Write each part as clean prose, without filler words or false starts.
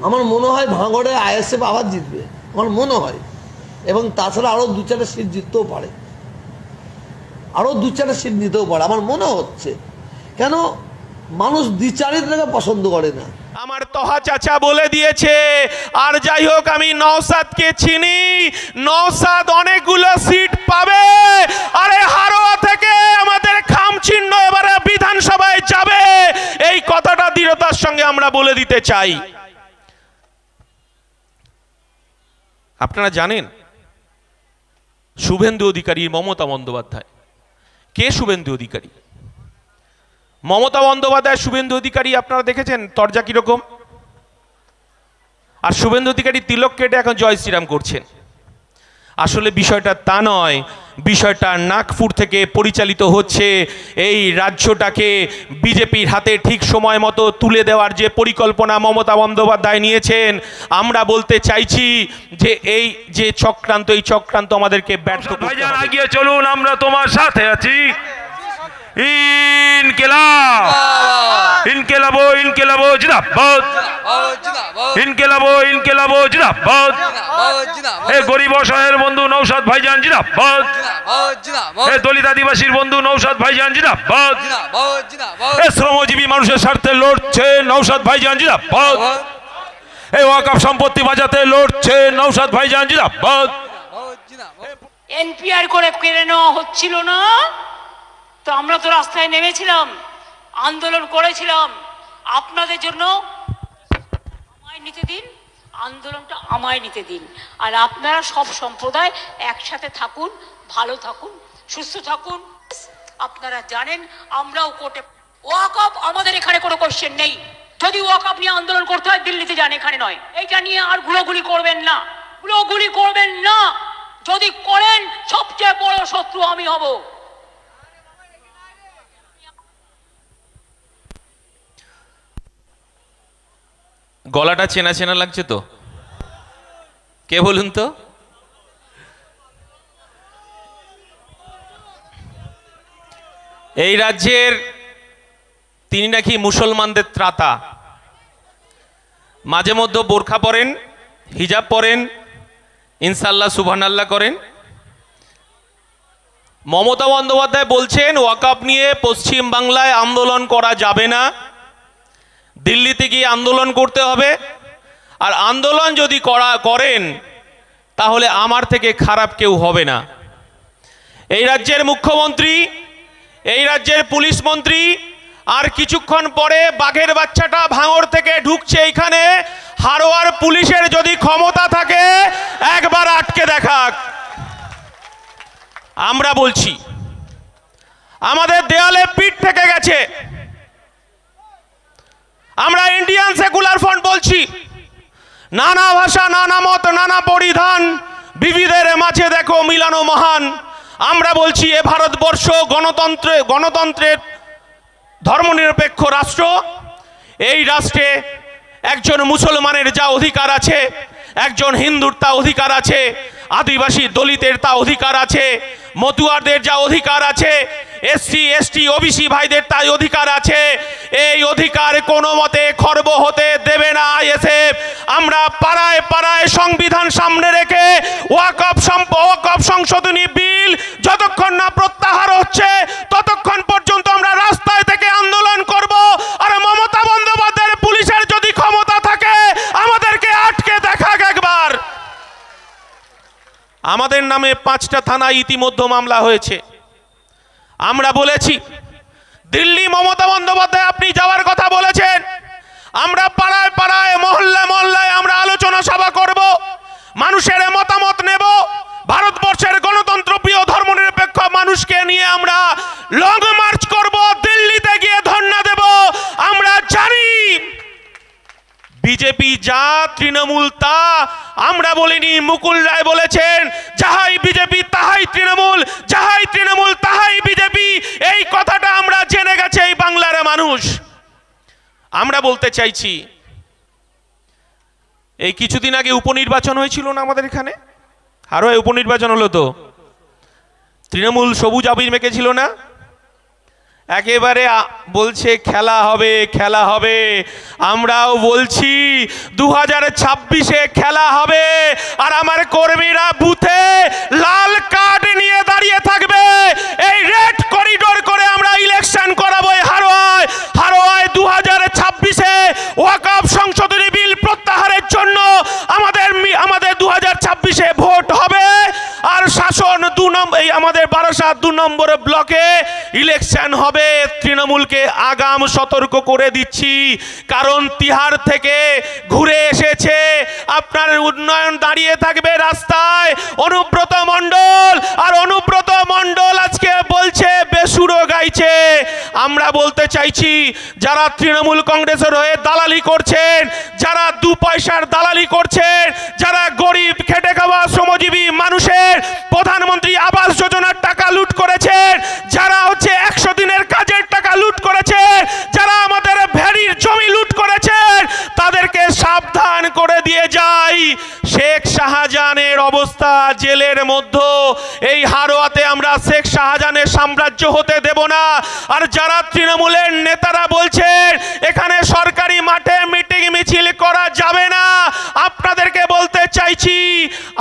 আমার মনে হয় ভাঙড়ে আইএসএফ আবার জিতবে, আমার মনে হয়। এবং তাছাড়া আরো 2-4টা সিট জিততেও পারে, আরো 2-4টা সিট নিতেও পারে আমার মনে হচ্ছে। কেন মানুষ দ্বিচারিত্রকে পছন্দ করে না। আমার তোহা চাচা বলে দিয়েছে। আর যাই হোক, আমি নওশাদকে চিনি, নওশাদ অনেকগুলো সিট পাবে। আরে হারোয়া থেকে আমাদের খামচিহ্ন এবারে বিধানসভায় যাবে, এই কথাটা দৃঢ়তার সঙ্গে আমরা বলে দিতে চাই। আপনারা জানেন শুভেন্দু অধিকারী, মমতা বন্দ্যোপাধ্যায় কে? শুভেন্দু অধিকারী, মমতা বন্দ্যোপাধ্যায়, শুভেন্দু অধিকারী আপনারা দেখেছেন তরজা কিরকম? আর শুভেন্দু অধিকারী তিলক কেটে এখন জয় শ্রীরাম করছেন। আসলে বিষয়টা তা নয়, বিষয়টা নাগপুর থেকে পরিচালিত হচ্ছে। এই রাজ্যটাকে বিজেপির হাতে ঠিক সময় মতো তুলে দেওয়ার যে পরিকল্পনা মমতা বন্দ্যোপাধ্যায় নিয়েছেন, আমরা বলতে চাইছি যে এই যে চক্রান্ত, এই চক্রান্ত আমাদেরকে ব্যর্থ করতে হবে। এগিয়ে চলুন, আমরা তোমার সাথে আছি। ইনকিলাব ইনকিলাব ইনকিলাব জিন্দাবাদ, ইনকিলাব ইনকিলাব জিন্দাবাদ। এ গরিব অসহায়ের বন্ধু নওশাদ ভাইজান জিন্দাবাদ, এ দলিত আদিবাসীর বন্ধু নওশাদ ভাইজান জিন্দাবাদ, এ শ্রমজীবী মানুষের স্বার্থে লড়ছে নওশাদ ভাইজান জিন্দাবাদ, এই ওয়াকফ সম্পত্তি বাঁচাতে লড়ছে নওশাদ ভাইজান জিন্দাবাদ। এনপিআর করে কেড়ে নেওয়া হচ্ছিল না তো আমরা তো রাস্তায় নেমেছিলাম, আন্দোলন করেছিলাম আপনাদের জন্য। আমায় নিতে দিন, আন্দোলনটা আমায় নিতে দিন। আর আপনারা সব সম্প্রদায় একসাথে থাকুন, ভালো থাকুন, সুস্থ থাকুন। আপনারা জানেন আমরাও কোর্টে, ওয়াকফ আমাদের এখানে কোনো কোশ্চেন নেই। যদি ওয়াকফ নিয়ে আন্দোলন করতে হয় দিল্লিতে যান, এখানে নয়। এইটা নিয়ে আর গুলোগুলি করবেন না, গুলোগুলি করবেন না। যদি করেন সবচেয়ে বড় শত্রু আমি হব। গলাটা চেনা চেনা লাগছে তো, কে বলুন তো? এই রাজ্যের তিনি নাকি মুসলমানদের ত্রাতা, মাঝে মধ্যে বোরখা পরেন, হিজাব পরেন, ইনশাল্লাহ সুবহানাল্লাহ করেন। মমতা বন্দ্যোপাধ্যায় বলছেন ওয়াকফ নিয়ে পশ্চিম বাংলায় আন্দোলন করা যাবে না, দিল্লিতে গিয়ে আন্দোলন করতে হবে। আর আন্দোলন যদি করেন তাহলে আমার থেকে খারাপ কেউ হবে না। এই রাজ্যের মুখ্যমন্ত্রী, এই রাজ্যের পুলিশ মন্ত্রী আর কিছুক্ষণ পরে বাঘের বাচ্চাটা ভাঙড় থেকে ঢুকছে এইখানে। হারোয়ার পুলিশের যদি ক্ষমতা থাকে একবার আটকে দেখাক। আমরা বলছি আমাদের দেয়ালে পিঠ থেকে গেছে। আমরা ইন্ডিয়ান সেকুলার ফ্রন্ট বলছি, নানা ভাষা, নানা মত, নানা পরিধান, বিবিধের মাঝে দেখো মিলানো মহান। আমরা বলছি এ ভারতবর্ষ গণতন্ত্রের ধর্মনিরপেক্ষ রাষ্ট্র। এই রাষ্ট্রে একজন মুসলমানের যা অধিকার আছে, একজন হিন্দুর তা অধিকার আছে, আদিবাসী দলিতের তা অধিকার আছে, মতুয়ারদের যা অধিকার আছে, এসসি এসটি ওবিসি ভাইদের তাই অধিকার আছে। এই অধিকার কোনো মতে খর্ব হতে দেবে না আইএসএফ। আমরা পাড়ায় পাড়ায় সংবিধান সামনে রেখে ওয়াকফ সংশোধনী বিল যতক্ষণ না প্রত্যাহার হচ্ছে ততক্ষণ পর্যন্ত আমরা রাস্তায় থেকে আন্দোলন করব। আর মমতা বন্দ্যোপাধ্যায়ের পুলিশের যদি ক্ষমতা থাকে আমাদেরকে আটকে দেখাক একবার। আমাদের নামে 5টা থানায় ইতিমধ্যে মামলা হয়েছে। আমরা বলেছি দিল্লি মমতা বন্দ্যোপাধ্যায় আপনি যাওয়ার কথা বলেছেন, আমরা পাড়ায় পাড়ায় মহল্লায় মহল্লায় আমরা আলোচনা সভা করব, মানুষের মতামত নেব। ভারতবর্ষের গণতন্ত্রপ্রিয় ধর্মনিরপেক্ষ মানুষকে নিয়ে আমরা লং মার্চ করব, দিল্লিতে গিয়ে ধর্ণা দেব। আমরা জানি বিজেপি যা তৃণমূল তা। আমরা বলিনি, মুকুল রায় বলেছেন যাহাই বিজেপি তাহাই তৃণমূল, যাহাই তৃণমূল তাহাই বিজেপি। এই কথাটা আমরা জেনে গেছে এই বাংলার মানুষ। আমরা বলতে চাইছি এই কিছুদিন আগে উপনির্বাচন হয়েছিল না আমাদের এখানে, আরো উপনির্বাচন হলো তো, তৃণমূল সবুজ আবির মেখেছিল না। একেবারে বলছে খেলা হবে খেলা হবে। আমরাও বলছি 2026-এ খেলা হবে। আর আমার কর্মীরা বুথে লাল কার্ড নিয়ে দাঁড়িয়ে থাকবে। এই রেড করিডোর করে আমরা ইলেকশন করাবো হারোয়ায়। হারোয়ায় 2026-এ ওয়াকফ সংশোধনী বিল প্রত্যাহারের জন্য আমাদের 2026-এ ভোট হবে। আর শাসন 2 নম্বর আমাদের বারাসাত 2 নম্বর ব্লকে ইলেকশন হবে। তৃণমূলকে আগাম সতর্ক করে দিচ্ছি, কারণ তিহার থেকে ঘুরে এসেছে। আপনার উন্নয়ন দাঁড়িয়ে থাকবে রাস্তায়। অনুব্রত মণ্ডল আর অনুব্রত মণ্ডল আজকে বলছে বেসুরো গাইছে। আমরা বলতে চাইছি, যারা তৃণমূল কংগ্রেসের হয়ে দালালি করছেন, যারা 2 পয়সার দালালি করছেন, যারা গরিব খেটে খাওয়া শ্রমজীবী মানুষের প্রধানমন্ত্রী আবাস যোজনার টাকা লুট করেছেন, যারা 100 দিনের কাজের টাকা লুট করেছেন, যারা আমাদের ভেড়ির জমি লুট করেছেন, তাদেরকে সাবধান করে দিয়ে যাই। শেখ শাহজাহানের অবস্থা জেলের মধ্যে। এই হারোয়াতে আমরা শেখ শাহজাহানের সাম্রাজ্য হতে দেব না। আর যারা তৃণমূলের নেতারা বলছেন এখানে সরকারি মাঠে মিটিং মিছিল করা যাবে না, আপনাদেরকে বলতে চাইছি,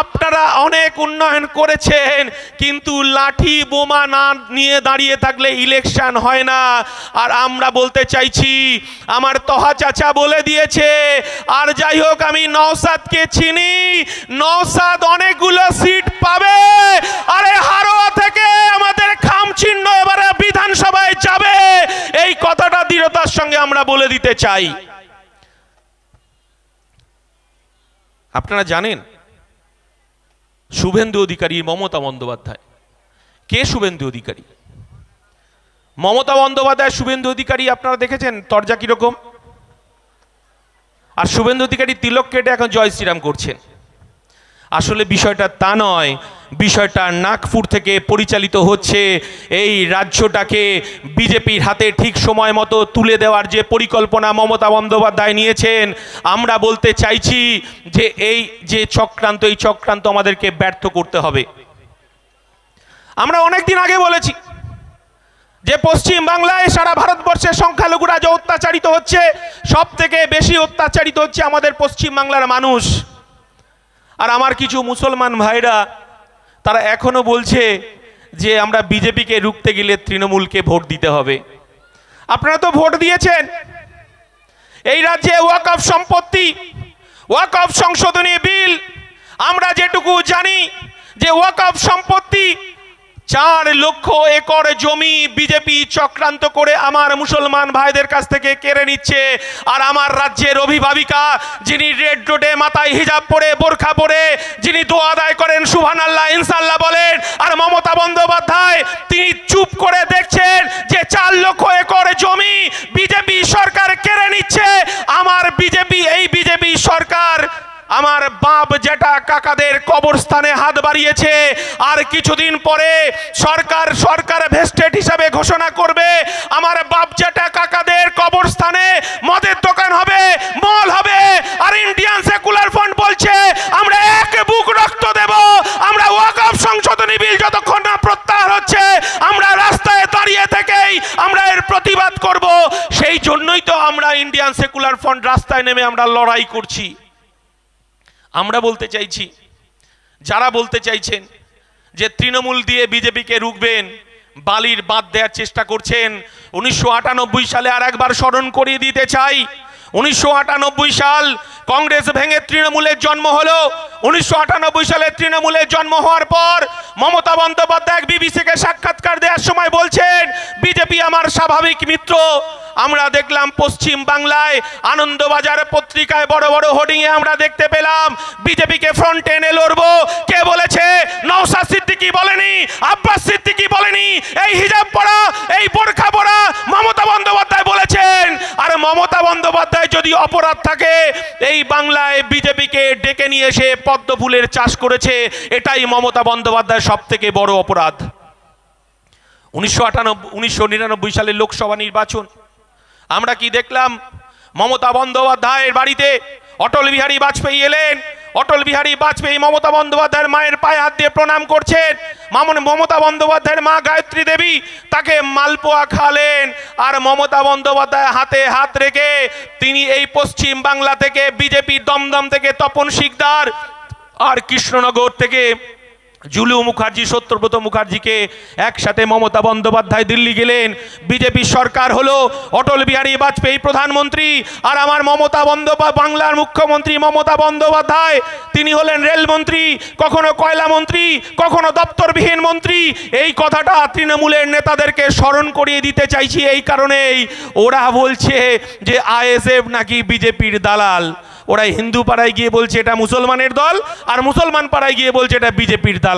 আপনারা অনেক উন্নয়ন করেছেন, কিন্তু লাঠি বোমা না নিয়ে দাঁড়িয়ে থাকলে ইলেকশন হয় না। আর আমরা বলতে চাইছি, আমার তহা চাচা বলে দিয়েছে। আর যাই হোক, আমি নওশাদকে চিনি, নওশাদ অনেকগুলো সিট পাবে। আরে হারোয়া থেকে আমাদের খাম চিহ্ন এবারে বিধানসভায় যাবে, এই কথাটা দৃঢ়তার সঙ্গে আমরা বলে দিতে চাই। আপনারা জানেন শুভেন্দু অধিকারী, মমতা বন্দ্যোপাধ্যায় কে? শুভেন্দু অধিকারী, মমতা বন্দ্যোপাধ্যায়, শুভেন্দু অধিকারী আপনারা দেখেছেন তরজা কিরকম? আর শুভেন্দু অধিকারী তিলক কেটে এখন জয় শ্রীরাম করছেন। আসলে বিষয়টা তা নয়, বিষয়টা নাগপুর থেকে পরিচালিত হচ্ছে। এই রাজ্যটাকে বিজেপির হাতে ঠিক সময় মতো তুলে দেওয়ার যে পরিকল্পনা মমতা বন্দ্যোপাধ্যায় নিয়েছেন, আমরা বলতে চাইছি যে এই যে চক্রান্ত, এই চক্রান্ত আমাদেরকে ব্যর্থ করতে হবে। আমরা অনেকদিন আগে বলেছি যে পশ্চিম বাংলায় সারা ভারতবর্ষের সংখ্যালঘুরা যে অত্যাচারিত হচ্ছে, সব থেকে বেশি অত্যাচারিত হচ্ছে আমাদের পশ্চিম বাংলার মানুষ। আর আমার কিছু মুসলমান ভাইরা তারা এখনো বলছে যে আমরা বিজেপিকে রুখতে গেলে তৃণমূলকে ভোট দিতে হবে। আপনারা তো ভোট দিয়েছেন। এই রাজ্যে ওয়াকফ সম্পত্তি, ওয়াকফ সংশোধনী বিল, আমরা যেটুকু জানি যে ওয়াকফ সম্পত্তি 4 লক্ষ একর জমি বিজেপি চক্রান্ত করে আমার মুসলমান ভাইদের কাছ থেকে কেড়ে নিচ্ছে। আর আমার রাজ্যের অভিভাবিকা, যিনি রেড রোডে মাথায় হিজাব পরে, বোরখা পরে, যিনি দোয়া আদায় করেন, সুবহানাল্লাহ ইনশাআল্লাহ বলেন, আর মমতা বন্দ্যোপাধ্যায় তিনি চুপ করে দেখছেন যে 4 লক্ষ একর জমি বিজেপি সরকার কেড়ে নিচ্ছে। আমার বিজেপি সরকার আমার বাপ জেঠা কাকাদের কবরস্থানে হাত বাড়িয়েছে। আর কিছুদিন পরে সরকার ভেস্টেড হিসাবে ঘোষণা করবে আমার বাপ জেঠা কাকাদের কবরস্থানে মদের দোকান হবে, মল হবে। আর ইন্ডিয়ান সেকুলার ফ্রন্ট বলছে আমরা এক বুক রক্ত দেব। আমরা ওয়াকফ সংশোধনী বিল যতক্ষণ না প্রত্যাহার হচ্ছে, আমরা রাস্তায় দাঁড়িয়ে থেকেই আমরা এর প্রতিবাদ করব। সেই জন্যই তো আমরা ইন্ডিয়ান সেকুলার ফ্রন্ট রাস্তায় নেমে আমরা লড়াই করছি। আমরা বলতে চাইছি, যারা বলতে চাইছেন যে তৃণমূল দিয়ে বিজেপিকে রুখবেন, বালির বাঁধ দেওয়ার চেষ্টা করছেন। 1998 সালে আর একবার স্মরণ করিয়ে দিতে চাই, 1998 সাল কংগ্রেস ভেঙে তৃণমূলের জন্ম হলো। 1998 সালে তৃণমূলের জন্ম হওয়ার পর মমতা বন্দ্যোপাধ্যায় বিবিসিকে সাক্ষাৎকার দেওয়ার সময় বলছেন বিজেপি আমার স্বাভাবিক মিত্র। আমরা দেখলাম পশ্চিম বাংলায় আনন্দবাজার পত্রিকায় বড় বড় হোর্ডিংয়ে আমরা দেখতে পেলাম বিজেপিকে ফ্রন্টে এনে লড়বো। কে বলেছে? নওশাদ সিদ্দিকী বলেনি, আব্বাস সিদ্দিকী বলেনি, এই হিজাব পরা, এই বোরখা পরা মমতা বন্দ্যোপাধ্যায় বলেছেন। আর মমতা বন্দ্যোপাধ্যায় যদি অপরাধ থাকে, এই বাংলায় বিজেপিকে ডেকে নিয়ে এসে পদ্ম ফুলের চাষ করেছে, এটাই মমতা বন্দ্যোপাধ্যায় সব থেকে বড় অপরাধ। 1999 সালের লোকসভা নির্বাচন আমরা কি দেখলাম? মমতা বন্দ্যোপাধ্যায়ের বাড়িতে অটল বিহারী বাজপেয়ী এলেন, অটল বিহারী বাজপেয়ী মমতা বন্দ্যোপাধ্যায়ের মায়ের পায়ে হাত দিয়ে প্রণাম করছেন। মমতা বন্দ্যোপাধ্যায়ের মা গায়ত্রী দেবী তাকে মালপোয়া খালেন, আর মমতা বন্দ্যোপাধ্যায় হাতে হাত রেখে তিনি এই পশ্চিম বাংলা থেকে বিজেপি দমদম থেকে তপন শিকদার আর কৃষ্ণনগর থেকে জুলু মুখার্জি, সত্যব্রত মুখার্জিকে একসাথে মমতা বন্দ্যোপাধ্যায় দিল্লি গেলেন। বিজেপি সরকার হলো, অটল বিহারী বাজপেয়ী প্রধানমন্ত্রী, আর আমার মমতা বন্দ্যোপাধ্যায় বাংলার মুখ্যমন্ত্রী মমতা বন্দ্যোপাধ্যায় তিনি হলেন রেলমন্ত্রী, কখনো কয়লা মন্ত্রী, কখনো দপ্তরবিহীন মন্ত্রী। এই কথাটা তৃণমূলের নেতাদেরকে স্মরণ করিয়ে দিতে চাইছি এই কারণেই, ওরা বলছে যে আইএসএফ নাকি বিজেপির দালাল। ওরা হিন্দু পাড়ায় গিয়ে বলছে এটা মুসলমানের দল, আর মুসলমান পাড়ায় গিয়ে বলছে এটা বিজেপির দালাল।